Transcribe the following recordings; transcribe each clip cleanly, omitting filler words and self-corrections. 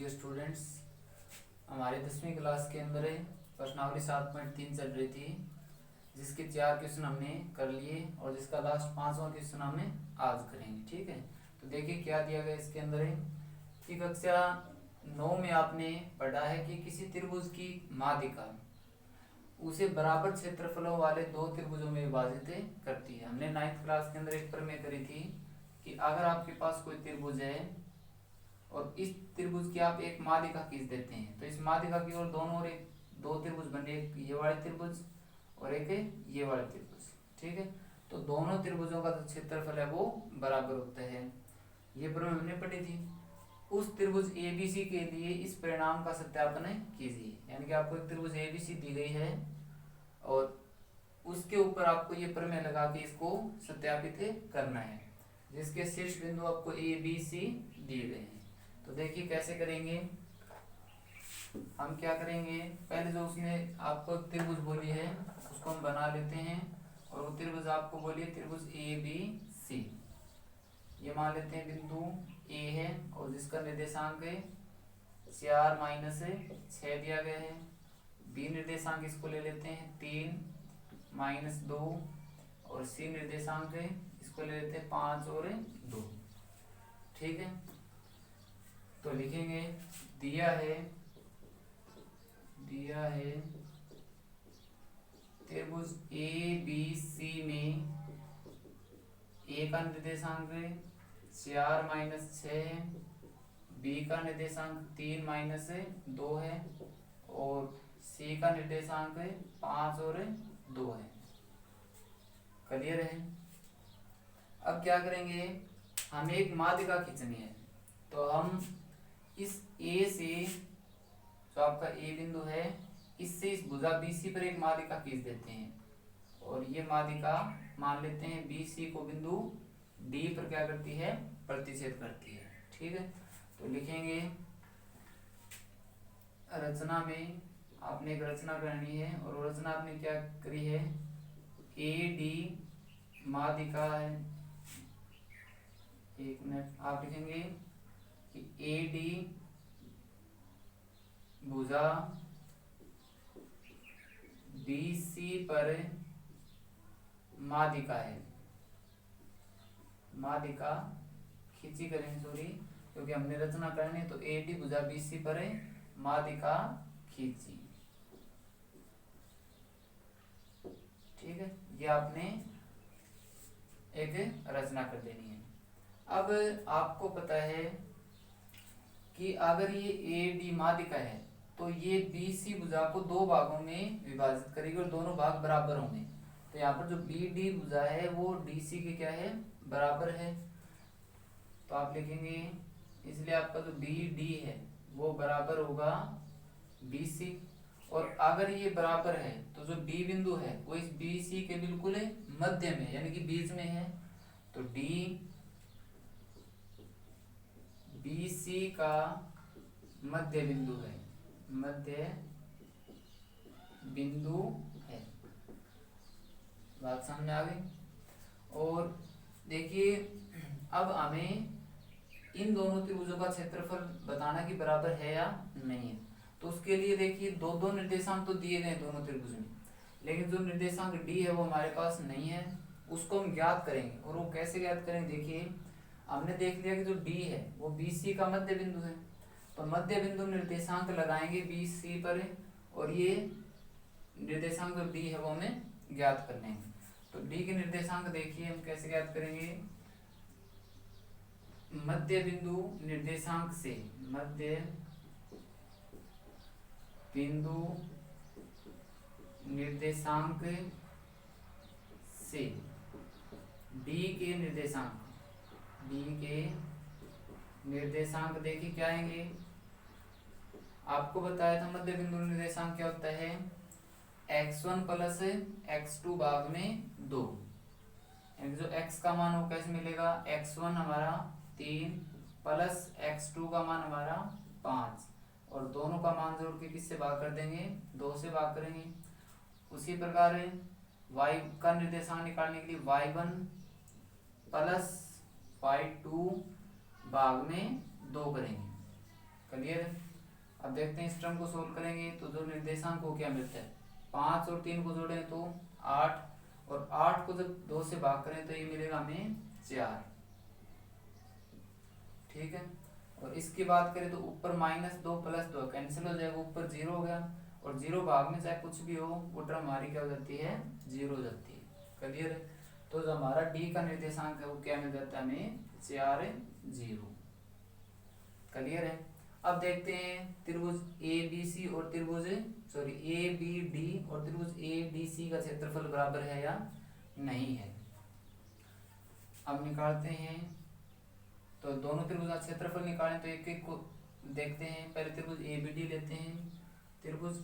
Dear students, हमारे 10वीं class के अंदर प्रश्नावली 7.3 चल रही थी, जिसके 4 क्वेश्चन हमने कर लिए और जिसका लास्ट 5वां क्वेश्चन हमने आज करेंगे। ठीक है, तो देखिए क्या दिया गया इसके अंदर है कि कक्षा 9 में आपने पढ़ा है कि किसी त्रिभुज की माध्यिका उसे बराबर क्षेत्रफलों वाले दो त्रिभुजों में विभाजित करती है। हमने 9th क्लास के अंदर एक प्रमेय करी थी कि अगर आपके पास कोई त्रिभुज है और इस त्रिभुज की आप एक माध्यिका खींच देते हैं तो इस माध्यिका की ओर दोनों ओर एक दो त्रिभुज बने, एक ये वाले त्रिभुज और एक ये वाले त्रिभुज। ठीक है, तो दोनों त्रिभुजों का जो क्षेत्रफल है वो बराबर होता है। ये प्रमेय हमने पढ़ी थी। उस त्रिभुज ABC के लिए इस परिणाम का सत्यापन कीजिए, यानी कि आपको एक त्रिभुज ABC दी गई है और उसके ऊपर आपको ये प्रमेय लगा के इसको सत्यापित करना है, जिसके शीर्ष बिंदु आपको ABC दिए गए हैं। तो देखिए कैसे करेंगे। हम क्या करेंगे, पहले जो उसने आपको त्रिभुज बोली है उसको हम बना लेते हैं और वो त्रिभुज आपको बोलिए त्रिभुज ABC। ये मान लेते हैं बिंदु A है और जिसका निर्देशांक 4 - 6 दिया गया है। B निर्देशांक इसको ले लेते हैं 3 - 2 और C निर्देशांक इसको ले लेते हैं 5 और 2। ठीक है, तो लिखेंगे दिया है त्रिभुज ABC में A का निर्देशांक 4 - 6 है, B का निर्देशांक 3 - 2 है और C का निर्देशांक 5 और 2 है। क्लियर है। अब क्या करेंगे, हमें एक माध्यिका खींचनी है तो हम इस A से जो आपका A बिंदु है इससे इस भुजा BC पर एक माध्यिका खींच देते हैं और ये माध्यिका मान लेते हैं BC को बिंदु D पर क्या करती है, प्रतिच्छेद करती है। ठीक है, तो लिखेंगे रचना में आपने एक रचना करनी है और रचना आपने क्या करी है, AD माध्यिका है। एक मिनट, आप लिखेंगे कि AD भुजा BC पर माध्यिका है। माध्यिका खींची करेंगे, सॉरी, क्योंकि हमने रचना करनी है तो AD भुजा BC पर माध्यिका खींची। ठीक है, ये आपने एक रचना कर देनी है। अब आपको पता है कि अगर ये AD माध्यिका है तो ये BC भुजा को दो भागों में विभाजित करेगी और दोनों भाग बराबर होंगे। तो यहाँ पर जो BD भुजा है वो DC के क्या है, बराबर है। तो आप लिखेंगे इसलिए आपका जो BD है वो बराबर होगा BC। और अगर ये बराबर है तो जो D बिंदु है वो इस BC के बिल्कुल मध्य में यानी कि बीच में है। तो D BC का मध्य बिंदु है, मध्य बिंदु है। बात सामने आ गई। और देखिए अब हमें इन दोनों त्रिभुजों का क्षेत्रफल बताना कि बराबर है या नहीं है। तो उसके लिए देखिए दो दो निर्देशांक तो दिए गए दोनों त्रिभुज में, लेकिन जो निर्देशांक D है वो हमारे पास नहीं है, उसको हम ज्ञात करेंगे। और वो कैसे ज्ञात करेंगे, देखिए हमने देख लिया कि जो D है वो BC का मध्य बिंदु है, तो मध्य बिंदु निर्देशांक लगाएंगे BC पर और ये निर्देशांक जो D है वो हमें ज्ञात करने हैं। तो D के निर्देशांक देखिए हम कैसे ज्ञात करेंगे, मध्य बिंदु निर्देशांक से, मध्य बिंदु निर्देशांक से D के निर्देशांक देखिए क्या आएंगे। आपको बताया था मध्य बिंदु निर्देशांक क्या होता है, x1 प्लस x2 भाग में 2। जो x का मान वो कैसे मिलेगा, x1 हमारा 3 प्लस x2 का मान हमारा 5 और दोनों का मान जोड़ के किससे भाग कर देंगे, 2 से भाग करेंगे। उसी प्रकार y का निर्देशांक निकालने के लिए y1 प्लस y2 भाग में 2 करेंगे। क्लियर है। अब देखते हैं इस टर्म को सोल्व करेंगे तो जो निर्देशांक को क्या मिलता है, 5 और 3 को जोड़ें तो 8, और 8 को जब 2 से भाग करें तो ये मिलेगा हमें 4। ठीक है। और इसकी बात करें तो ऊपर -2 + 2 कैंसिल हो जाएगा, ऊपर 0 हो गया, और 0 भाग में चाहे कुछ भी हो वो टर्म हमारी क्या हो जाती है, 0 हो जाती है। क्लियर है। तो जो हमारा डी का निर्देशांक है वो क्या मिल जाता है हमें, 4 0। क्लियर है। अब देखते हैं त्रिभुज ABC और त्रिभुज ABD और त्रिभुज ADC का क्षेत्रफल बराबर है या नहीं है। अब निकालते हैं, तो दोनों त्रिभुज का क्षेत्रफल निकालें तो एक एक को देखते हैं। पहले त्रिभुज ABD लेते हैं। त्रिभुज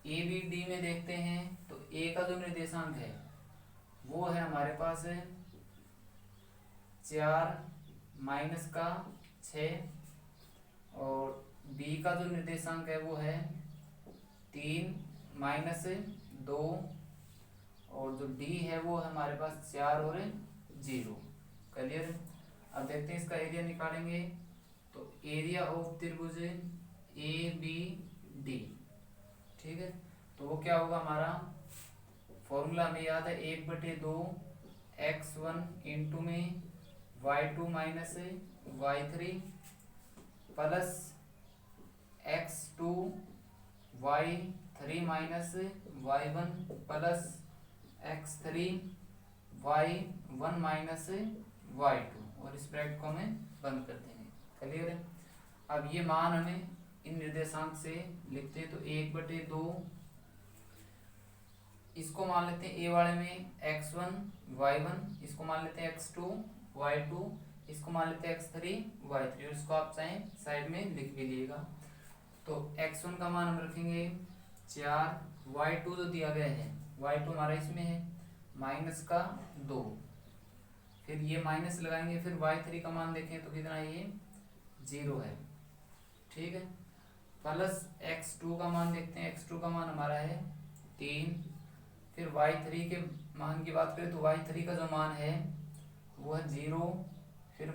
ABD में देखते हैं तो A का जो निर्देशांक है वो है हमारे पास 4 -6, और B का जो निर्देशांक है वो है 3 -2, और जो D है वो है हमारे पास 4 और 0। क्लियर। अब देखते हैं इसका एरिया निकालेंगे, तो एरिया ऑफ त्रिभुज ABD, ठीक है, तो वो क्या होगा हमारा, फॉर्मूला हमें याद है 1/2 x1 इंटू में y2 - y3 plus x2 y3 - y1 plus x3 y1 - y2, और इस ब्रैकेट को हमें बंद कर देंगे। क्लियर है। अब ये मान हमें इन निर्देशांक से लिखते हैं तो 1/2, इसको मान लेते हैं a वाले में x1 y1, इसको मान लेते हैं x2 y2, इसको मान लेते हैं x3 y3, और इसको आप चाहें साइड में लिख भी लीजिएगा। तो x1 का मान हम रखेंगे 4, y2 जो दिया गया है y2 हमारा इसमें है -2, फिर ये माइनस लगाएंगे, फिर y3 का मान देखें तो कितना है, ये 0 है। ठीक है। प्लस x2 का मान देखते हैं, x2 का मान हमारा है 3, फिर y3 के मान की बात करें तो y3 का जो मान है वो है 0, फिर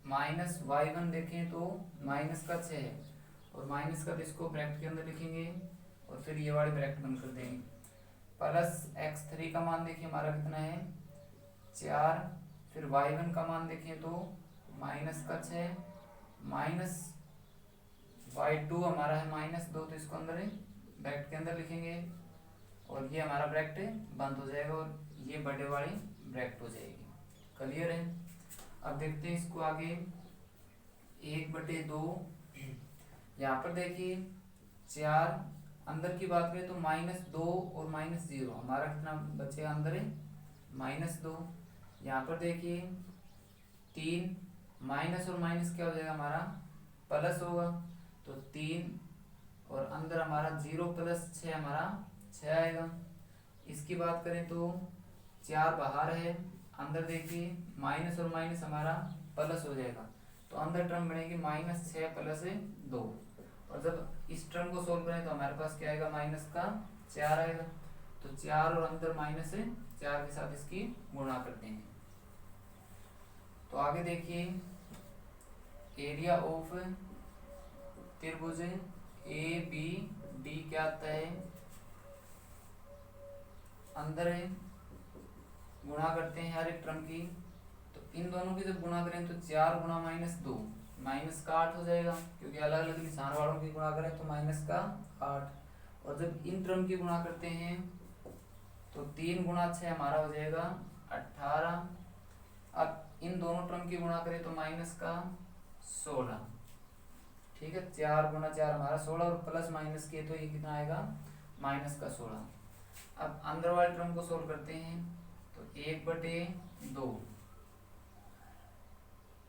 -y1 देखें तो -6 है, और माइनस का इसको ब्रैकेट के अंदर लिखेंगे, और फिर ये वाले ब्रैकेट बंद कर देंगे। प्लस x3 का मान देखिए हमारा कितना है 4, फिर y1 का मान देखें तो -6, माइनस y2 हमारा है -2, तो इसको अंदर ब्रैकेट के अंदर लिखेंगे, और ये हमारा ब्रैकेट बंद हो जाएगा, और ये बड़े वाली ब्रैकेट हो जाएगी। क्लियर है। अब देखते हैं इसको आगे, 1/2, यहाँ पर देखिए 4, अंदर की बात करें तो -2 और -0, हमारा कितना बचेगा अंदर है -2। यहाँ पर देखिए 3, माइनस और माइनस क्या हो जाएगा हमारा प्लस होगा, तो 3, और अंदर हमारा 0 + 6 हमारा 6 आएगा। इसकी बात करें तो 4 बाहर है, अंदर देखिए माइनस और माइनस हमारा प्लस हो जाएगा, तो अंदर टर्म बनेगी -6 + 2, और जब इस टर्म को सोल्व करें तो हमारे पास क्या आएगा, -4 आएगा, तो 4 और अंदर -4 के साथ इसकी गुणा कर देंगे। तो आगे देखिए, एरिया ऑफ त्रिभुज ABD क्या आता है, अंदर है, गुणा करते हैं हर एक टर्म की, तो इन दोनों की जब गुणा करें तो 4 × -2 -8 हो जाएगा, क्योंकि अलग अलग निशान वालों की गुणा करें तो -8, और जब इन टर्म की गुणा करते हैं तो 3 × 6 हमारा हो जाएगा 18। अब इन दोनों टर्म की गुणा करें तो -16, ठीक है, 4 × 4 हमारा 16, और प्लस माइनस किए तो ये कितना आएगा -16। अब अंदर वाले टर्म को सोल्व करते हैं तो 1/2,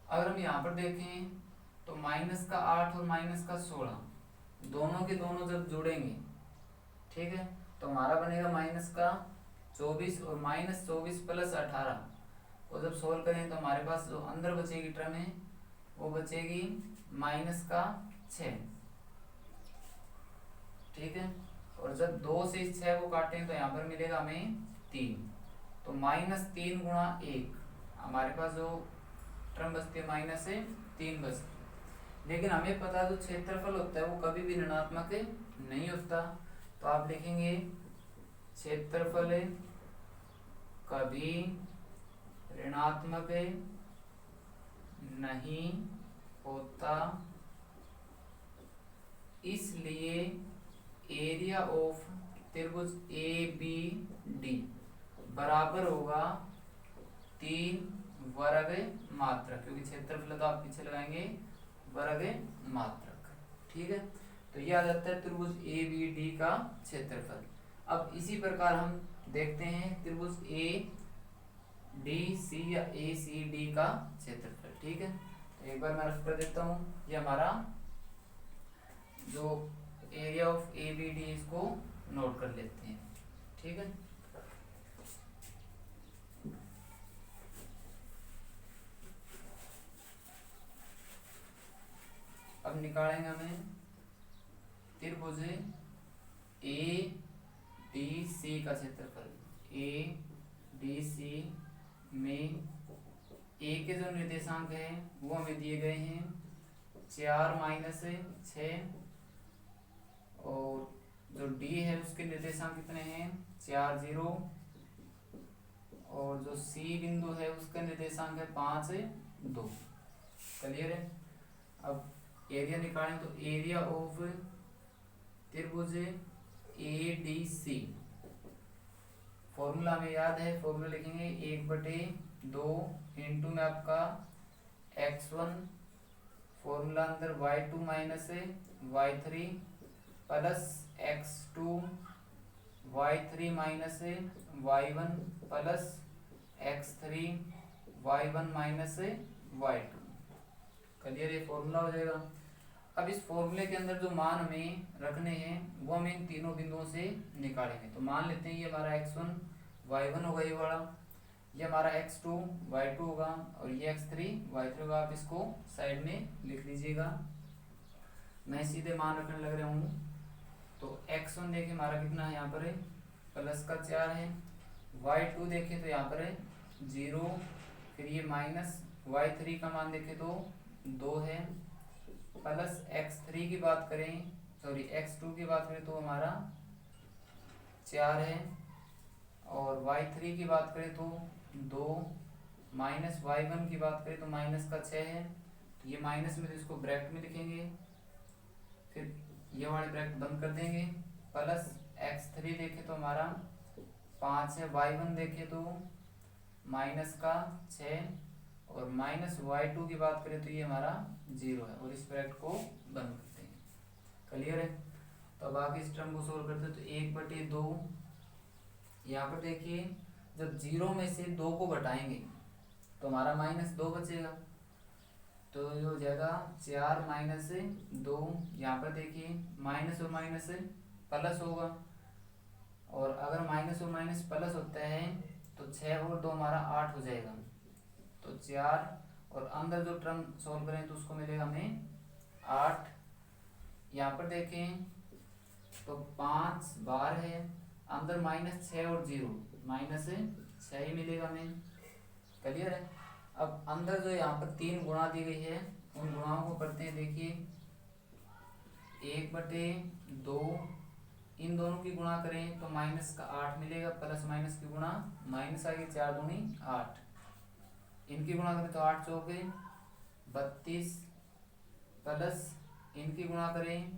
अगर हम यहाँ पर देखें तो -8 और -16 दोनों के दोनों जब जुड़ेंगे, ठीक है, तो हमारा बनेगा -24, और -24 + 18 को जब सोल्व करें तो हमारे पास जो अंदर बचेगी टर्म है वो बचेगी -6, ठीक है, और जब 2 से इस 6 को काटें तो यहाँ पर मिलेगा हमें 3, तो -3 × 1 हमारे पास जो टर्म बचती है माइनस से 3 बचती है। लेकिन हमें पता जो क्षेत्रफल होता है वो कभी भी ऋणात्मक नहीं होता, तो आप लिखेंगे क्षेत्रफल कभी ऋणात्मक नहीं होता, इसलिए एरिया ऑफ त्रिभुज ए बी डी बराबर होगा 3 वर्ग मात्रक, क्योंकि क्षेत्रफल तो आप पीछे लगाएंगे वर्ग मात्रक। ठीक है, तो ये आ जाता है त्रिभुज ए बी डी का क्षेत्रफल। अब इसी प्रकार हम देखते हैं त्रिभुज ए डी सी या ए सी डी का क्षेत्रफल। ठीक है, तो एक बार मैं रफ कर देता हूँ। ये हमारा जो area of A B D, इसको नोट कर लेते हैं। ठीक है, अब निकालेंगे हमें त्रिभुज ए डी सी का क्षेत्रफल। ए डी सी में ए के जो निर्देशांक है वो हमें दिए गए हैं 4 माइनस 6, और जो डी है उसके निर्देशांक कितने हैं 4 0, और जो सी बिंदु है उसका निर्देशांक है 5 2। क्लियर है। अब एरिया निकालें तो एरिया ऑफ त्रिभुज ए डी सी, फॉर्मूला हमें याद है, फॉर्मूला लिखेंगे 1/2 इंटू में आपका x1, फॉर्मूला अंदर y2 minus y3 plus x2 y3 minus y1 plus x3 y1 minus y2। Clear, ये फॉर्मूला हो जाएगा। अब इस फॉर्मूले के अंदर जो मान हमें रखने हैं वो हम इन तीनों बिंदुओं से निकालेंगे। तो मान लेते हैं ये हमारा x1 y1 होगा, ये वाला, ये हमारा x2 y2 होगा, और ये x3 y3 होगा। आप इसको साइड में लिख लीजिएगा, मैं सीधे मान रखने लग रहा हूँ। तो x1 देखिए हमारा कितना है, यहाँ पर है प्लस का 4 है, y2 देखें तो यहाँ पर है 0, फिर ये माइनस y3 का मान देखें तो 2 है, प्लस x3 की बात करें, सॉरी x2 की बात करें तो हमारा 4 है, और y3 की बात करें तो 2, माइनस y1 की बात करें तो माइनस का 6 है। तो ये माइनस में तो इसको ब्रैकेट में लिखेंगे, फिर ये वाले ब्रैकेट बंद कर देंगे, प्लस x3 देखें तो हमारा 5 है, y1 देखें तो माइनस का 6, और माइनस y2 की बात करें तो ये हमारा 0 है, और इस ब्रैकेट को बंद करते हैं। क्लियर है। तो अब आगे इस टर्म को सोल्व करते हैं। तो 1/2, यहाँ पर देखिए जब 0 में से 2 को घटाएंगे तो हमारा -2 बचेगा, तो ये हो जाएगा 4 माइनस 2। यहाँ पर देखिए माइनस और माइनस प्लस होगा, और अगर माइनस और माइनस प्लस होता है तो 6 और 2 हमारा 8 हो जाएगा। तो 4, और अंदर जो टर्म सॉल्व करें तो उसको मिलेगा हमें 8। यहाँ पर देखें तो 5 बार है, अंदर -6 और 0, -6 ही मिलेगा हमें। क्लियर है। अब अंदर जो यहाँ पर 3 गुणा दी गई है उन गुणाओं को करते हैं। देखिए 1/2, इन दोनों की गुणा करें तो माइनस का 8 मिलेगा, प्लस माइनस की गुणा माइनस आएगी, 4 दूनी 8, इनकी गुणा करें तो 8 चौके 32, प्लस इनकी गुणा करें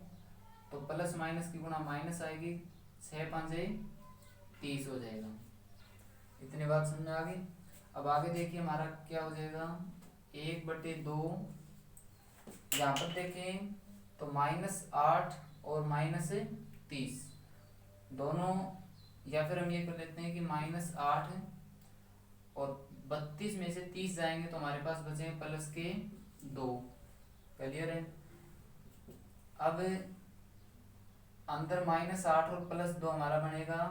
तो प्लस माइनस की गुणा माइनस आएगी, 6 5 30 हो जाएगा। इतनी बात समझ में आ गई। अब आगे देखिए हमारा क्या हो जाएगा, 1/2, यहाँ पर देखें तो -8 और -30 दोनों, या फिर हम ये कर लेते हैं कि -8 और 32 में से 30 जाएंगे तो हमारे पास बचे प्लस के 2। क्लियर है। अब अंदर -8 और +2 हमारा बनेगा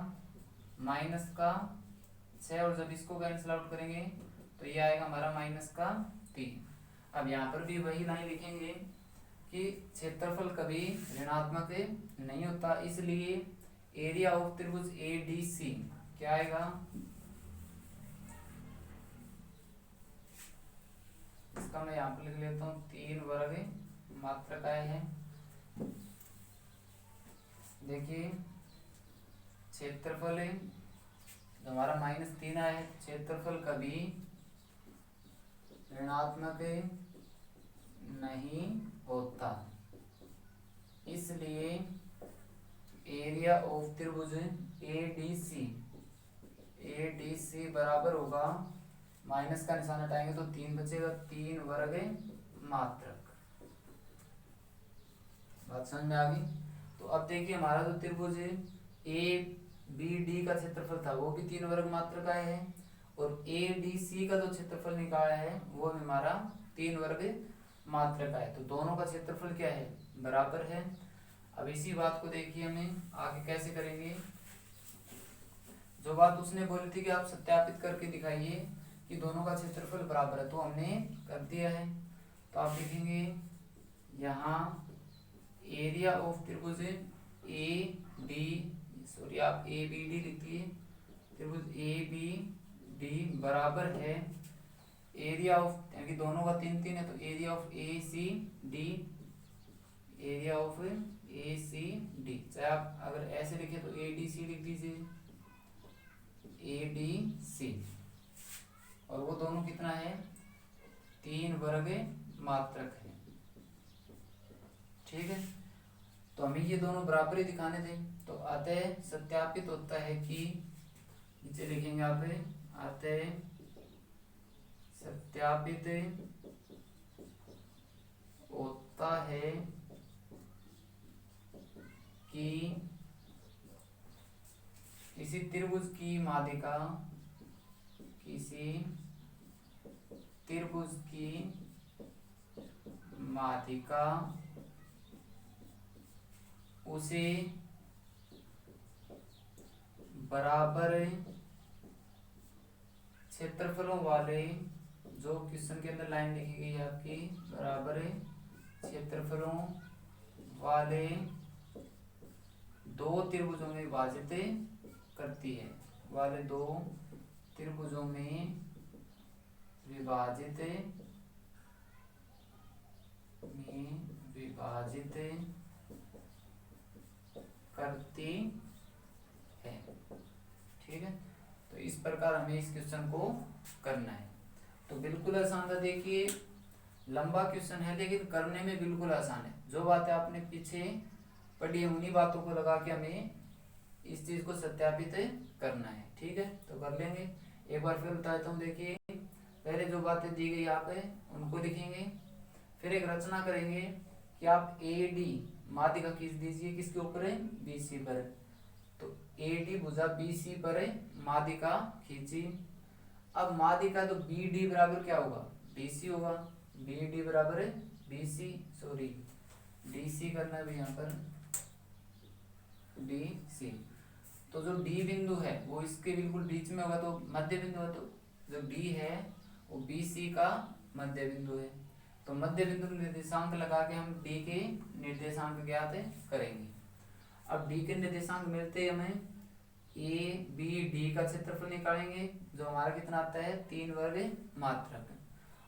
माइनस का 6, और जब इसको कैंसिल आउट करेंगे तो ये आएगा हमारा -3। अब यहाँ पर भी वही लाइन लिखेंगे कि क्षेत्रफल कभी ऋणात्मक नहीं होता, इसलिए एरिया ऑफ त्रिभुज ए डी सी क्या आएगा इसका मैं यहाँ पर लिख लेता हूँ 3 वर्ग मात्रकाएं हैं। देखिए क्षेत्रफल जो हमारा -3 आया है, क्षेत्रफल कभी ऋणात्मक नहीं होता, इसलिए एरिया ऑफ त्रिभुज ADC बराबर होगा, माइनस का निशान हटाएंगे तो 3 बचेगा, 3 वर्ग मात्रक। बात समझ में आ गई? तो अब देखिए हमारा जो त्रिभुज ABD का क्षेत्रफल था वो भी 3 वर्ग मात्रक का है, और ADC का जो क्षेत्रफल निकाला है वो हमारा 3 वर्ग मात्रक का है। तो दोनों का क्षेत्रफल क्या है? बराबर है। अब इसी बात को देखिए हमें आगे कैसे करेंगे। जो बात उसने बोली थी कि आप सत्यापित करके दिखाइए कि दोनों का क्षेत्रफल बराबर है, तो हमने कर दिया है। तो आप लिखेंगे यहाँ एरिया ऑफ त्रिभुज आप ABD लिखिए, त्रिभुज ABD बराबर है एरिया ऑफ, यानी दोनों का 3 3 है, तो area of ACD, area of ACD। चाहे आप अगर ऐसे लिखे तो ADC लिख दीजिए, ADC, और वो दोनों कितना है? 3 वर्ग मात्रक है। ठीक है, तो हमें ये दोनों बराबर ही दिखाने दें। तो अतः सत्यापित होता है कि, नीचे लिखेंगे आप, अतः सत्यापित होता है कि किसी त्रिभुज की माध्यिका, किसी त्रिभुज की माध्यिका उसे बराबर क्षेत्रफलों वाले, जो क्वेश्चन के अंदर लाइन लिखी गई है आपकी, बराबर क्षेत्रफलों वाले 2 त्रिभुजों में विभाजित करती है, वाले 2 त्रिभुजों में विभाजित करती है। ठीक है, तो इस प्रकार हमें इस क्वेश्चन को करना है। तो बिल्कुल आसान था। देखिए लंबा क्वेश्चन है लेकिन करने में बिल्कुल आसान है। जो बातें आपने पीछे पढ़ी है उन्हीं बातों को लगा के हमें इस चीज को सत्यापित करना है। ठीक है, तो कर लेंगे। एक बार फिर बताता हूँ। देखिए पहले जो बातें दी गई यहाँ पे उनको लिखेंगे, फिर एक रचना करेंगे कि आप AD माध्यिका खींच दीजिए, किसके ऊपर है? BC पर। तो AD भुजा BC पर है, माध्यिका खींची। अब माध्यिका तो BD बराबर क्या होगा? BC होगा। BD बराबर है BC, सॉरी DC करना है यहाँ पर, DC। तो जो D बिंदु है वो इसके बिल्कुल बीच में होगा, तो मध्य बिंदु है। तो जो D है वो BC का मध्य बिंदु है। तो मध्य बिंदु निर्देशांक लगा के हम D के निर्देशांक ज्ञात करेंगे। अब D के निर्देशांक मिलते हमें ABD का क्षेत्रफल निकालेंगे, जो हमारा कितना आता है? 3 वर्ग मात्रक।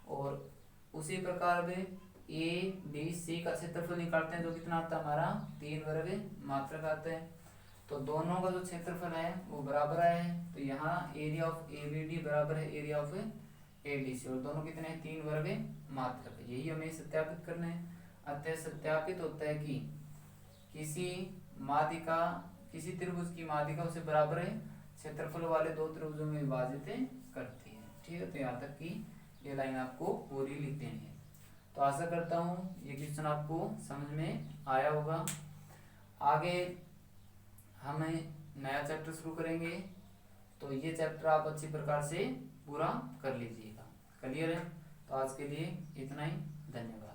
और उसी प्रकार में ADC का क्षेत्रफल निकालते हैं, जो कितना आता है? हमारा 3 वर्ग मात्रक आता है। तो दोनों का जो क्षेत्रफल है वो बराबर आया है। तो यहाँ एरिया ऑफ ABD बराबर है एरिया ऑफ ADC, और दोनों कितने हैं? 3 वर्ग मात्रक। यही हमें सत्यापित करना है। अतः सत्यापित होता है कि किसी माध्यिका, किसी त्रिभुज की माध्यिका उसे बराबर है क्षेत्रफल वाले 2 त्रिभुजों में विभाजित करती है। ठीक है, तो यहाँ तक की ये लाइन आपको पूरी लिख देनी है। तो आशा करता हूँ ये क्वेश्चन आपको समझ में आया होगा। आगे हम नया चैप्टर शुरू करेंगे, तो ये चैप्टर आप अच्छी प्रकार से पूरा कर लीजिएगा। क्लियर है? तो आज के लिए इतना ही। धन्यवाद।